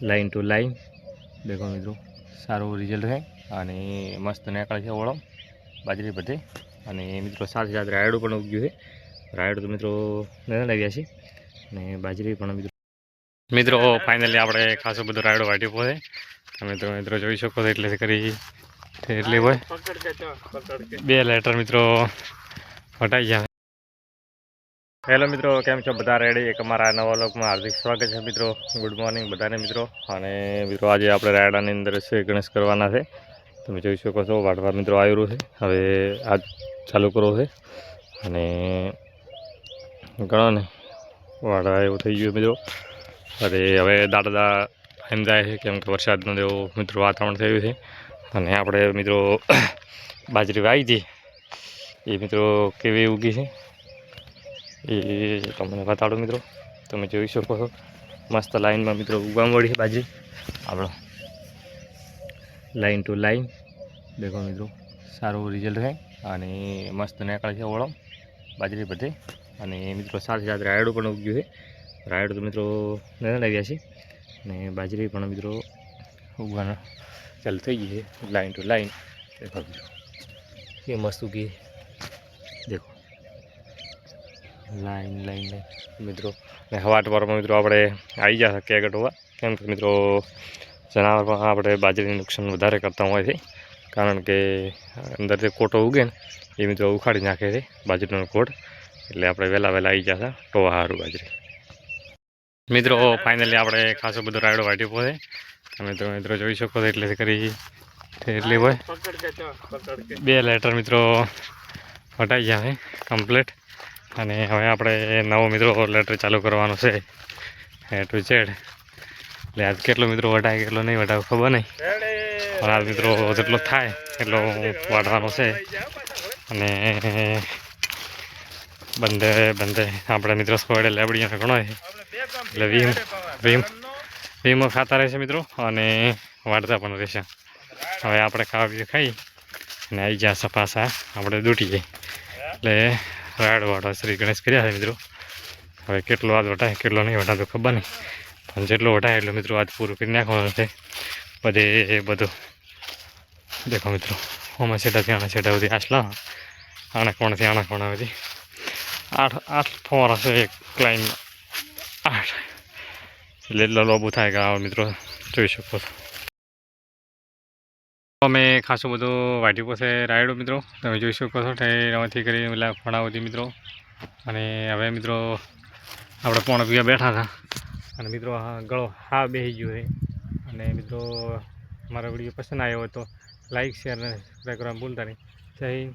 Line to line देखो मित्रों सारू रिजल्ट है और मस्त नेकळे छे ओळम बाजरी बधे और मित्रों साथ साथ रायडू पण उग्યું है। रायडू तो मित्रों नजर આવ્યા છે અને બાજરી પણ मित्रों फाइनली આપણે ખાસો બધો રાયડો વાટ્યો છે। તમે તો મિત્રો જોઈ શકો છો એટલે કરી એટલી હોય 2 લેટર मित्रों વટાઈ ગયા। हेलो मित्रों केम छो बधा रेडी एक अमरा नवा व्लॉग में हार्दिक स्वागत है मित्रों। गुड मॉर्निंग बधाने मित्रों। अने मित्रों आज आपणे रायडानी अंदर श्री गणेश करवाना है। તમે જોઈ શકો છો વાટવા મિત્રો આવ્યું છે હવે આજ ચાલુ કરવો છે અને ઘણો ને વાટવા એવું થઈ ગયું મિત્રો। અરે હવે દાડા એમ જાય છે કેમ કે વરસાદનો જેવું મિત્રો વાતાવરણ થયું છે અને આપણે મિત્રો બાજરી વાવી હતી એ મિત્રો કેવી ઉગી છે ये तमने बताड़ो मित्रों। तमे जोई शको छो मस्त लाइन में मित्रों उगवा मळी बाजरी आपणो लाइन टू लाइन देखो मित्रों सारू रिजल्ट है और मस्त नेकळे छे ओळम बाजरी बधे और मित्रों साथ साथ रायडू पण उग्યું है। रायडू तो मित्रों नजर આવ્યા છે અને बाजरी पण मित्रों उगवाना चालू थई गई है लाइन टू लाइन। देखो मित्रों ये मस्त उगी देखो लाइन लाइन मित्रों ने हवाटवार में मित्रों आपणे आई गया कैगट होवा केम के मित्रों जनावर पर आपणे बाजरी नुकसान वधारे करता होय छे कारण के अंदर जे कोटो उगे ने ए मित्रों उखाड़ी नाखे छे बाजरीनो कोट એટલે આપણે વહેલા વહેલા આવી ગયા હતા ટોવા હારું બાજરી। મિત્રો ફાઇનલી આપણે ખાસો બધો રાયડો વાટ્યો છે। તમે તો મિત્રો જોઈ શકો છો એટલે કરી એટલી હોય 2 લેટર મિત્રો વટાઈ ગયા છે કમ્પ્લીટ અને હવે આપણે નવો મિત્રો લેટર ચાલુ કરવાનો છે એ ટુ ઝેડ। એટલે આજ કેટલો મિત્રો વટાય કેટલો નહીં વટાય ખબર નહીં પણ આ મિત્રો જેટલો થાય એટલો વાટવાનો છે અને બંધે બંધે આપણે મિત્રો સ્કોડે લેબડીને ઘણો છે એટલે વીમ ખાતા રહેશે મિત્રો અને વાટતા પણ રહેશે। હવે આપણે ખાવા પીવા ખાઈ અને આવી જશે પાછા આપણે દૂટી જઈએ એટલે રાયડો વાટવા શ્રી ગણેશ કર્યા છે મિત્રો। હવે કેટલો આજ વટાય કેટલો નહીં વટાતો ખબર નહીં પણ જેટલો વટાય એટલો મિત્રો આજ પૂરું કરી નાખવાનું છે બધે બધું। દેખો મિત્રો આમાં છેટાથી આના છેટા સુધી આસલા આના કોણથી આના કોણા સુધી 8 ફોર હશે એક લાઈનમાં 8 એટલે એટલો લોબું થાય કે મિત્રો જોઈ શકો છો। અમે ખાસું બધું વાટ્યું છે રાયડો મિત્રો તમે જોઈ શકો છો એમાંથી કરી પેલા ફળાવતી મિત્રો અને હવે મિત્રો આપણે પોણા પીવા બેઠા હતા અને મિત્રો ગળો હા બેસી ગયો છે અને મિત્રો મારો વિડીયો પસંદ આવ્યો હોય તો લાઈક શેર અને સબસ્ક્રાઈબ કરવાનું ભૂલતા નહીં। જય હિન્દ।